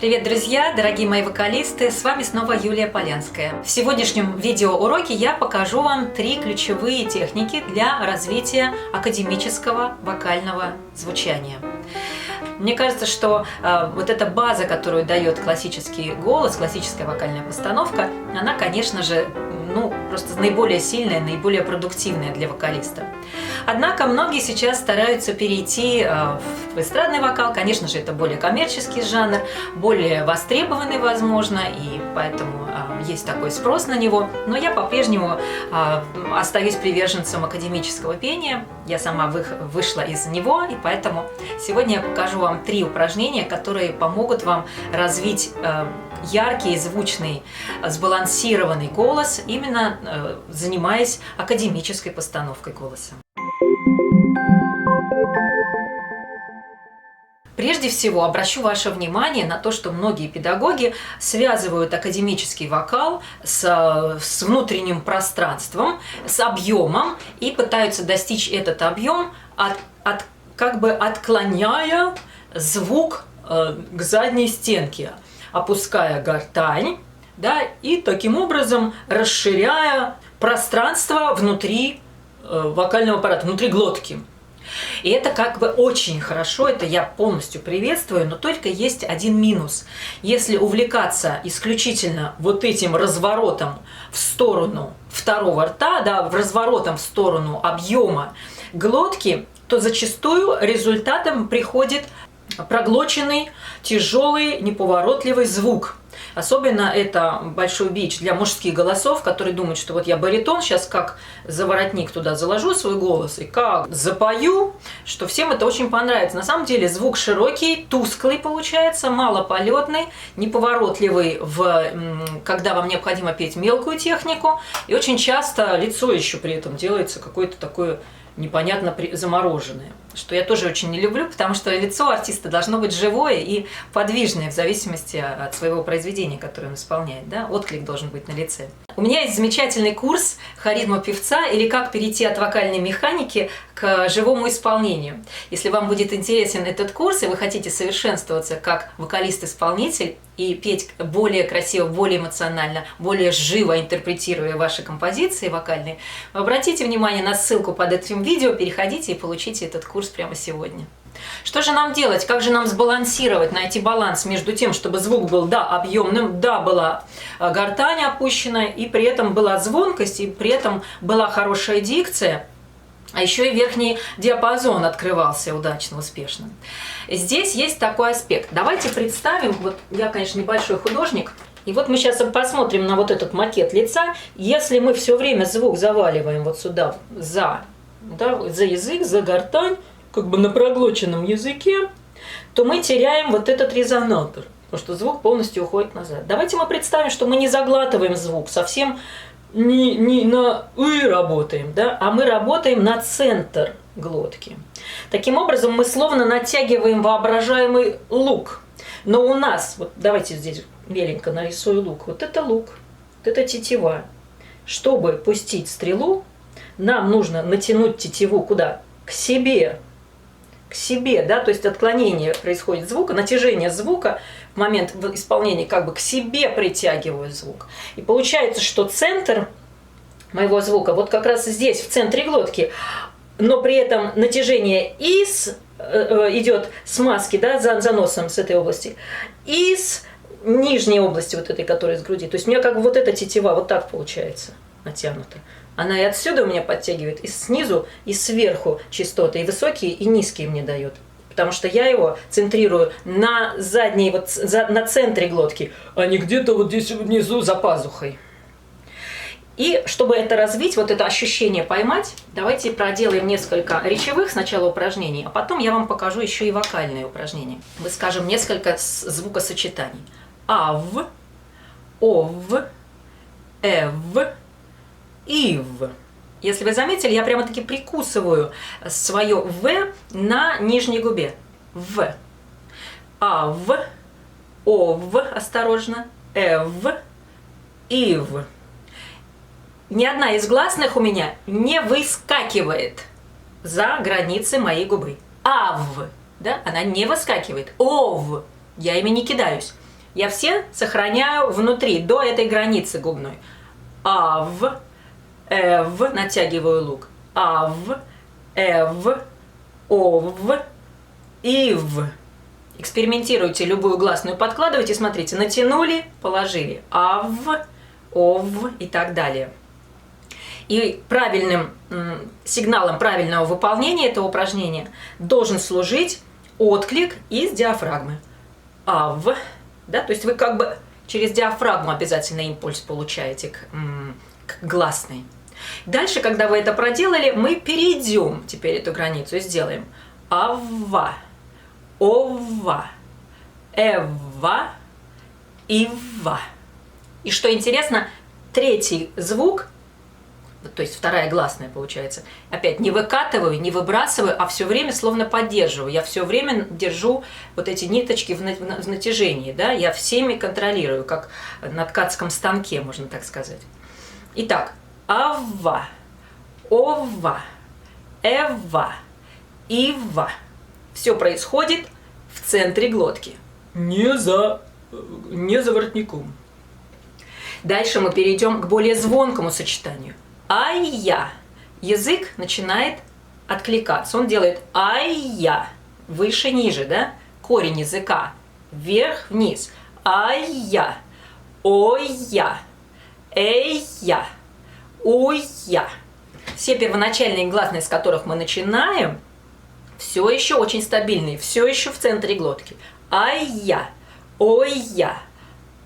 Привет, друзья, дорогие мои вокалисты, с вами снова Юлия Полянская. В сегодняшнем видеоуроке я покажу вам 3 ключевые техники для развития академического вокального звучания. Мне кажется, что вот эта база, которую дает классический голос, классическая вокальная постановка, она, конечно же, просто наиболее сильная, наиболее продуктивная для вокалиста. Однако многие сейчас стараются перейти в эстрадный вокал. Конечно же, это более коммерческий жанр, более востребованный, возможно, и поэтому есть такой спрос на него. Но я по-прежнему остаюсь приверженцем академического пения. Я сама вышла из него, и поэтому сегодня я покажу вам 3 упражнения, которые помогут вам развить яркий, звучный, сбалансированный голос, именно занимаясь академической постановкой голоса. Прежде всего обращу ваше внимание на то, что многие педагоги связывают академический вокал с внутренним пространством, с объемом и пытаются достичь этот объем, как бы отклоняя звук к задней стенке, опуская гортань, да, и таким образом расширяя пространство внутри вокального аппарата, внутри глотки. И это как бы очень хорошо, это я полностью приветствую, но только есть один минус. Если увлекаться исключительно вот этим разворотом в сторону второго рта, да, разворотом в сторону объема глотки, то зачастую результатом приходит проглоченный, тяжелый, неповоротливый звук. Особенно это большой бич для мужских голосов, которые думают, что вот я баритон, сейчас как за воротник туда заложу свой голос и как запою, что всем это очень понравится. На самом деле звук широкий, тусклый получается, малополетный, неповоротливый, когда вам необходимо петь мелкую технику. И очень часто лицо еще при этом делается какое-то такое непонятно замороженное, что я тоже очень не люблю, потому что лицо артиста должно быть живое и подвижное в зависимости от своего произведения, которое он исполняет, да? Отклик должен быть на лице. У меня есть замечательный курс «Харизма певца» или «Как перейти от вокальной механики к живому исполнению». Если вам будет интересен этот курс и вы хотите совершенствоваться как вокалист-исполнитель и петь более красиво, более эмоционально, более живо интерпретируя ваши композиции вокальные, обратите внимание на ссылку под этим видео, переходите и получите этот курс прямо сегодня. Что же нам делать? Как же нам сбалансировать, найти баланс между тем, чтобы звук был, да, объемным, да, была гортань опущена, и при этом была звонкость, и при этом была хорошая дикция, а еще и верхний диапазон открывался удачно, успешно. Здесь есть такой аспект. Давайте представим, вот я, конечно, небольшой художник, и вот мы сейчас посмотрим на вот этот макет лица. Если мы все время звук заваливаем вот сюда, за язык, за гортань, как бы на проглоченном языке, то мы теряем вот этот резонатор, потому что звук полностью уходит назад. Давайте мы представим, что мы не заглатываем звук, совсем не на «ы» работаем, да, а мы работаем на центр глотки. Таким образом, мы словно натягиваем воображаемый лук. Но у нас, вот давайте здесь беленько нарисую лук, вот это лук, вот это тетива. Чтобы пустить стрелу, нам нужно натянуть тетиву куда? К себе, да, то есть отклонение происходит звука, натяжение звука в момент исполнения как бы к себе притягиваю звук. И получается, что центр моего звука вот как раз здесь, в центре глотки, но при этом натяжение идет с маски, да, за носом с этой области, из нижней области вот этой, которая с груди. То есть у меня как бы вот эта тетива вот так получается натянута. Она и отсюда у меня подтягивает, и снизу, и сверху частоты, и высокие, и низкие мне дает. Потому что я его центрирую на задней, на центре глотки, а не где-то вот здесь внизу за пазухой. И чтобы это развить, вот это ощущение поймать, давайте проделаем несколько речевых сначала упражнений, а потом я вам покажу еще и вокальные упражнения. Мы скажем несколько звукосочетаний. Ав, ов, эв, ив. Если вы заметили, я прямо-таки прикусываю свое «в» на нижней губе. В. Ав, ов, осторожно, эв, ив. Ни одна из гласных у меня не выскакивает за границы моей губы. Ав, да, она не выскакивает. Ов, я ими не кидаюсь. Я все сохраняю внутри, до этой границы губной. Ав, эв, натягиваю лук. Ав, эв, ов, ив. Экспериментируйте, любую гласную подкладывайте, смотрите, натянули, положили. Ав, ов и так далее. И правильным сигналом правильного выполнения этого упражнения должен служить отклик из диафрагмы. Ав, да, то есть вы как бы через диафрагму обязательно импульс получаете к гласной. Дальше, когда вы это проделали, мы перейдем теперь эту границу и сделаем ава, ова, эва, ива. И что интересно, третий звук, то есть вторая гласная получается, опять не выкатываю, не выбрасываю, а все время словно поддерживаю. Я все время держу вот эти ниточки в натяжении, да, я всеми контролирую, как на ткацком станке, можно так сказать. Итак, ава, ова, эва, ива. Все происходит в центре глотки, не за воротником. Дальше мы перейдем к более звонкому сочетанию. Ай-я. Язык начинает откликаться. Он делает ай-я. Выше-ниже, да? Корень языка. Вверх-вниз. Ай-я. Ой-я. Эй-я. Уй-я. Все первоначальные гласные, с которых мы начинаем, все еще очень стабильные, все еще в центре глотки. Ай-я. Ой-я.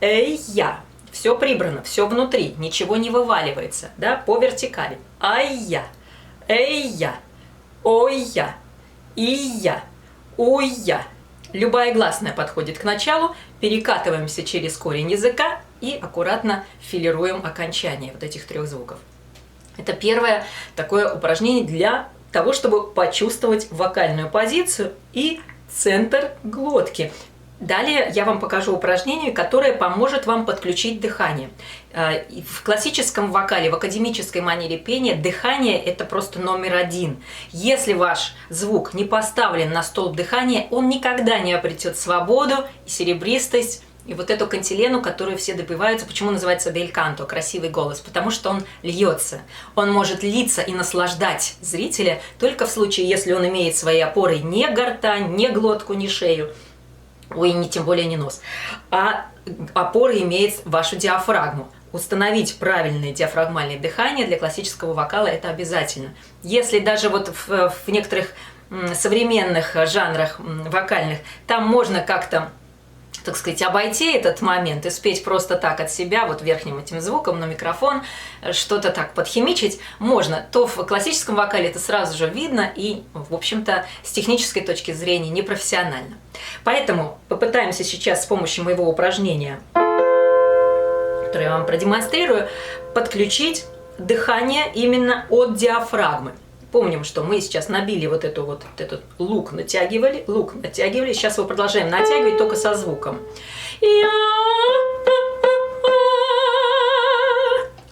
Эй-я. Все прибрано, все внутри, ничего не вываливается, да, по вертикали. Ай-я, эй-я, ой-я, и-я, уй-я. Любая гласная подходит к началу, перекатываемся через корень языка и аккуратно филируем окончание вот этих трех звуков. Это первое такое упражнение для того, чтобы почувствовать вокальную позицию и центр глотки. Далее я вам покажу упражнение, которое поможет вам подключить дыхание. В классическом вокале, в академической манере пения дыхание – это просто номер один. Если ваш звук не поставлен на столб дыхания, он никогда не обретет свободу и серебристость, и вот эту кантилену, которую все добиваются. Почему называется бельканто, красивый голос? Потому что он льется. Он может литься и наслаждать зрителя только в случае, если он имеет свои опоры не гортань, не глотку, не шею, ой, не тем более не нос, а опоры имеет вашу диафрагму. Установить правильное диафрагмальное дыхание для классического вокала – это обязательно. Если даже вот в некоторых современных жанрах вокальных там можно как-то, так сказать, обойти этот момент и спеть просто так от себя, вот верхним этим звуком на микрофон, что-то так подхимичить можно, то в классическом вокале это сразу же видно и, в общем-то, с технической точки зрения непрофессионально. Поэтому попытаемся сейчас с помощью моего упражнения, которое я вам продемонстрирую, подключить дыхание именно от диафрагмы. Помним, что мы сейчас набили вот этот лук, натягивали, Сейчас его продолжаем натягивать только со звуком.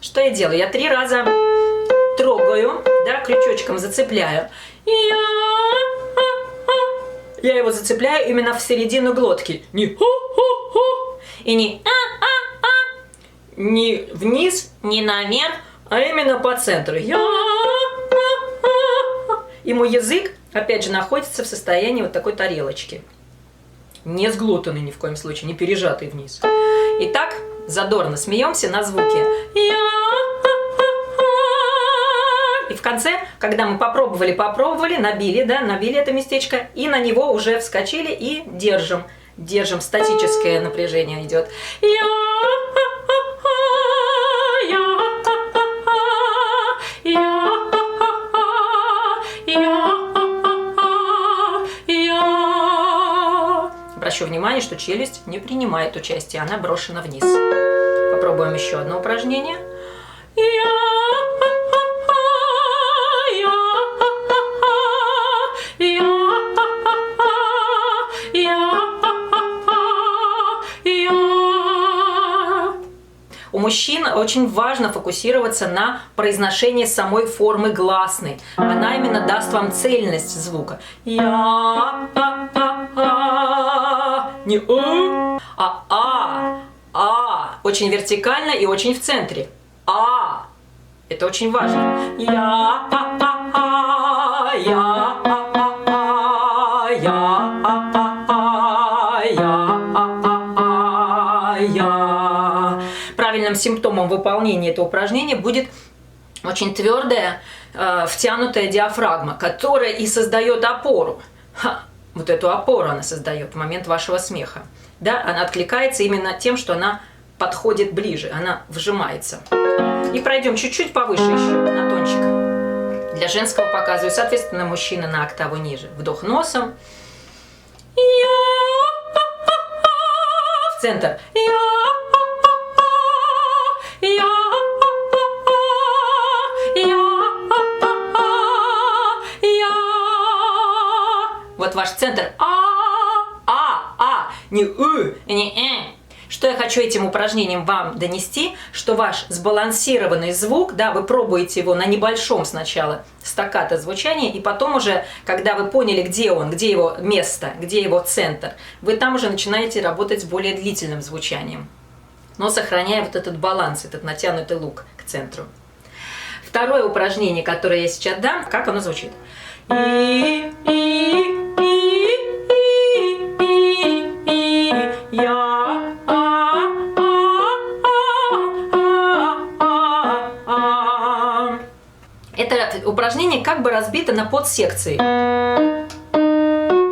Что я делаю? Я 3 раза трогаю, да, крючочком зацепляю. Я его зацепляю именно в середину глотки. Не ху-ху-ху и не вниз, не наверх, а именно по центру. И мой язык, опять же, находится в состоянии вот такой тарелочки. Не сглотанный ни в коем случае, не пережатый вниз. Итак, задорно смеемся на звуке. И в конце, когда мы попробовали, набили это местечко, и на него уже вскочили и держим. Держим, статическое напряжение идет. Обращу внимание, что челюсть не принимает участие, она брошена вниз. Попробуем еще одно упражнение. У мужчин очень важно фокусироваться на произношении самой формы гласной. Она именно даст вам цельность звука. Не а. Очень вертикально и очень в центре. А. Это очень важно. Я. Правильным симптомом выполнения этого упражнения будет очень твердая, втянутая диафрагма, которая и создает опору. Вот эту опору она создает в момент вашего смеха. Да, она откликается именно тем, что она подходит ближе, она вжимается. И пройдем чуть-чуть повыше еще, на тончик. Для женского показываю, соответственно, мужчина на октаву ниже. Вдох носом. В центр. Вот ваш центр. Не не. Что я хочу этим упражнением вам донести, что ваш сбалансированный звук, да, вы пробуете его на небольшом сначала стаккато звучания, и потом уже, когда вы поняли, где он, где его место, где его центр, вы там уже начинаете работать с более длительным звучанием, но сохраняя вот этот баланс, этот натянутый лук к центру. Второе упражнение, которое я сейчас дам, как оно звучит? Это упражнение как бы разбито на подсекции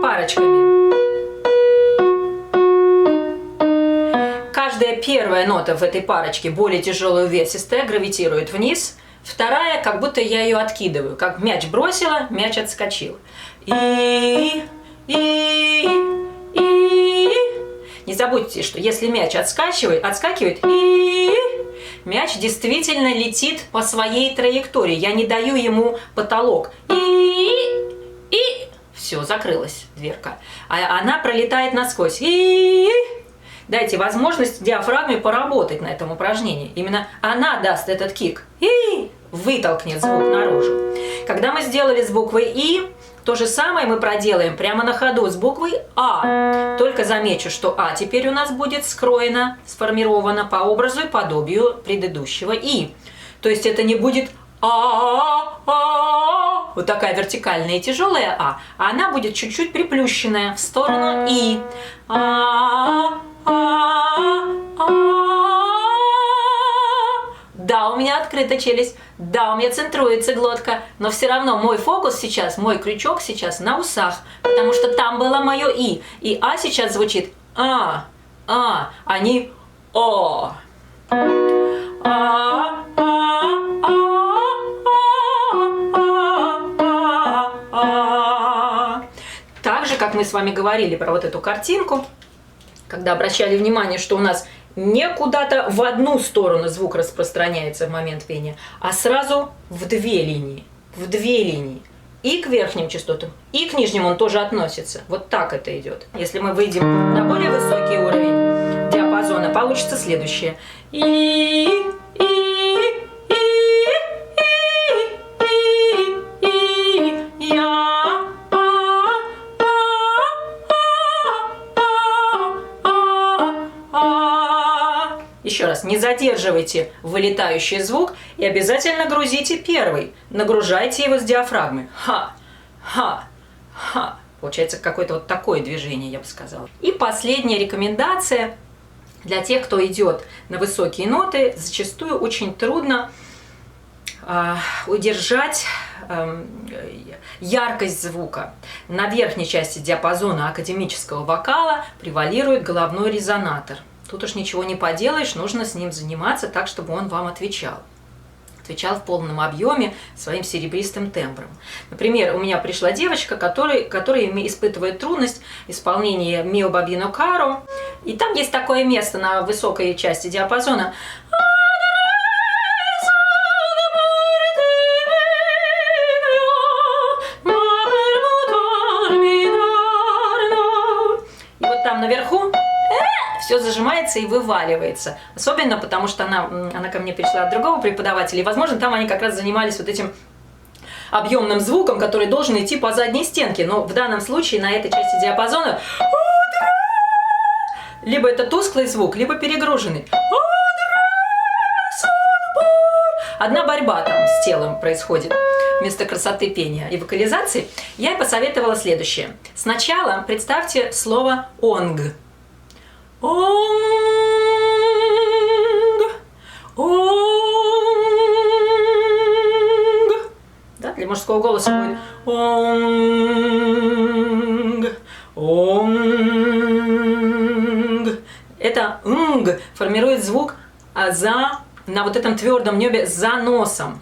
парочками. Каждая первая нота в этой парочке, более тяжелая, увесистая, гравитирует вниз. Вторая, как будто я ее откидываю. Как мяч бросила, мяч отскочил. Не забудьте, что если мяч отскакивает, мяч действительно летит по своей траектории. Я не даю ему потолок. Все, закрылась дверка. А она пролетает насквозь. Дайте возможность диафрагме поработать на этом упражнении. Именно она даст этот кик. Вытолкнет звук наружу. Когда мы сделали с буквой И, то же самое мы проделаем прямо на ходу с буквой А. Только замечу, что А теперь у нас будет скроено, сформировано по образу и подобию предыдущего И. То есть это не будет вот такая вертикальная и тяжелая А она будет чуть-чуть приплющенная в сторону И. Да, у меня открыта челюсть, да, у меня центруется глотка, но все равно мой фокус сейчас, мой крючок сейчас на усах, потому что там было мое И А сейчас звучит а не О. Так же, как мы с вами говорили про вот эту картинку, когда обращали внимание, что у нас не куда-то в одну сторону звук распространяется в момент пения, а сразу в две линии. В две линии. И к верхним частотам, и к нижним он тоже относится. Вот так это идет. Если мы выйдем на более высокий уровень диапазона, получится следующее. Еще раз, не задерживайте вылетающий звук и обязательно грузите первый. Нагружайте его с диафрагмы. Ха. Получается какое-то вот такое движение, я бы сказала. И последняя рекомендация для тех, кто идет на высокие ноты. Зачастую очень трудно удержать яркость звука. На верхней части диапазона академического вокала превалирует головной резонатор. Тут уж ничего не поделаешь, нужно с ним заниматься так, чтобы он вам отвечал. Отвечал в полном объеме своим серебристым тембром. Например, у меня пришла девочка, которая испытывает трудность исполнения «Mio Babino Caro». И там есть такое место на высокой части диапазона. И вот там наверху все зажимается и вываливается. Особенно потому, что она ко мне пришла от другого преподавателя. И, возможно, там они как раз занимались вот этим объемным звуком, который должен идти по задней стенке. Но в данном случае на этой части диапазона либо это тусклый звук, либо перегруженный. Одна борьба там с телом происходит вместо красоты пения и вокализации. Я и посоветовала следующее. Сначала представьте слово «онг». Онг. Онг. Да, для мужского голоса будет онг. Онг. Это «нг» формирует звук на вот этом твердом небе за носом.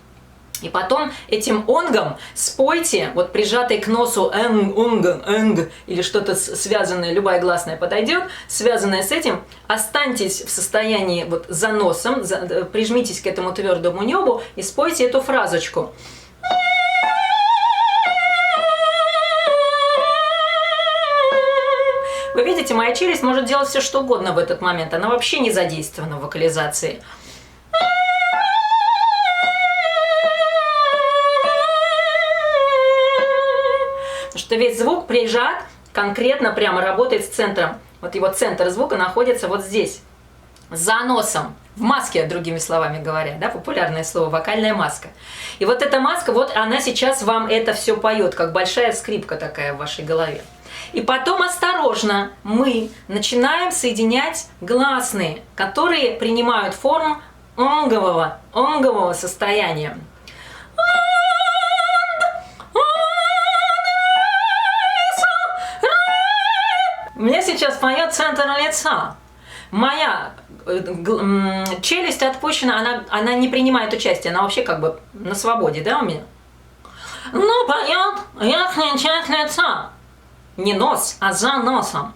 И потом этим онгом спойте, вот прижатый к носу энг, унг, энг, или что-то связанное, любая гласная подойдет, связанное с этим, останьтесь в состоянии вот за носом, прижмитесь к этому твердому небу и спойте эту фразочку. Вы видите, моя челюсть может делать все, что угодно в этот момент. Она вообще не задействована в вокализации. Потому что весь звук прижат, конкретно прямо работает с центром. Вот его центр звука находится вот здесь, за носом. В маске, другими словами говоря, да, популярное слово, вокальная маска. И вот эта маска, вот она сейчас вам это все поет, как большая скрипка такая в вашей голове. И потом осторожно мы начинаем соединять гласные, которые принимают форму онгового состояния. У меня сейчас поет центр лица. Моя челюсть отпущена, она не принимает участие, она вообще как бы на свободе, да, у меня? Ну, поет верхняя часть лица. Не нос, а за носом.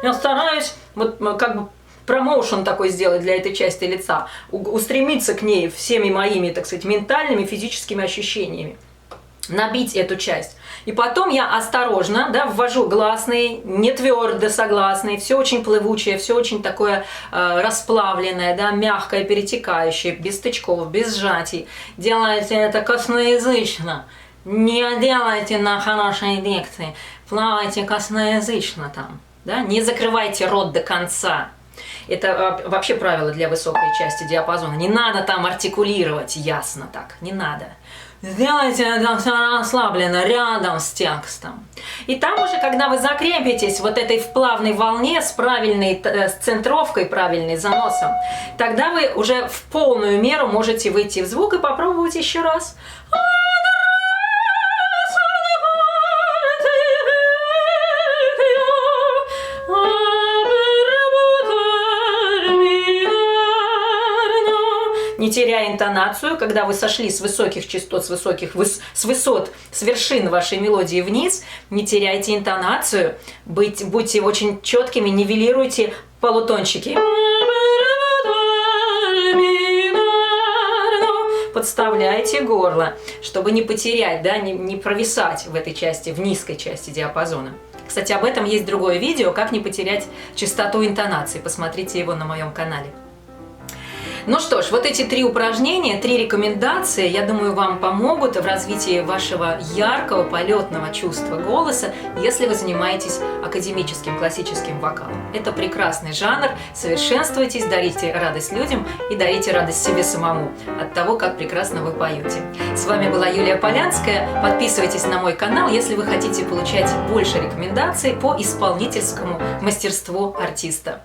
Я стараюсь вот как бы промоушен такой сделать для этой части лица, устремиться к ней всеми моими, так сказать, ментальными, физическими ощущениями, набить эту часть. И потом я осторожно, да, ввожу гласные, не твердо согласные, все очень плывучее, все очень такое расплавленное, да, мягкое, перетекающее, без стычков, без сжатий. Делайте это косноязычно, не делайте на хорошей дикции, плавайте косноязычно там, да, не закрывайте рот до конца. Это вообще правило для высокой части диапазона. Не надо там артикулировать ясно так, не надо. Сделайте это все расслабленно, рядом с текстом. И там уже, когда вы закрепитесь вот этой в плавной волне с правильной с центровкой, правильной заносом, тогда вы уже в полную меру можете выйти в звук и попробовать еще раз. Не теряя интонацию, когда вы сошли с высоких частот, с высот, с вершин вашей мелодии вниз, не теряйте интонацию, будьте очень четкими, нивелируйте полутончики. Подставляйте горло, чтобы не потерять, да, не провисать в этой части, в низкой части диапазона. Кстати, об этом есть другое видео, как не потерять частоту интонации. Посмотрите его на моем канале. Ну что ж, вот эти 3 упражнения, 3 рекомендации, я думаю, вам помогут в развитии вашего яркого полетного чувства голоса, если вы занимаетесь академическим классическим вокалом. Это прекрасный жанр, совершенствуйтесь, дарите радость людям и дарите радость себе самому от того, как прекрасно вы поете. С вами была Юлия Полянская. Подписывайтесь на мой канал, если вы хотите получать больше рекомендаций по исполнительскому мастерству артиста.